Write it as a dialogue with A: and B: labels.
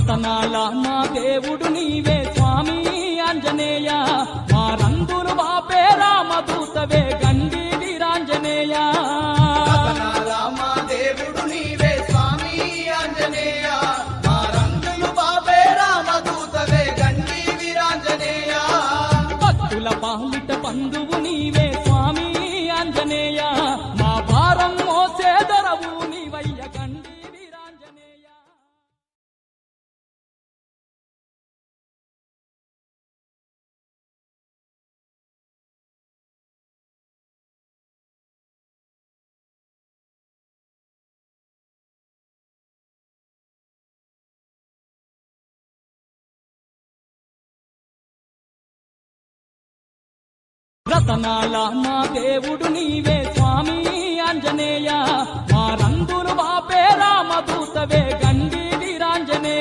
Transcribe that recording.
A: రతనాల మా దేవుడు నీవే స్వామి ఆంజనేయ, మా రంగులు బాపే రామదూతవే గండి వీరాంజనేయ.
B: రతనాల మా దేవుడు నీవే స్వామి ఆంజనేయ, మా రంగులు బాబే రామదూతవే గండి వీరాంజనేయ.
A: భక్తుల పాలిట బంధువు నీవే స్వామి ఆంజనేయ, మా భారం మోసే దొరవు నీవయ్య గండి వీరాంజనేయ. రతనాల మా దేవుడు నీవే స్వామి ఆంజనేయ, మా రంగులు బాపే రామదూతవే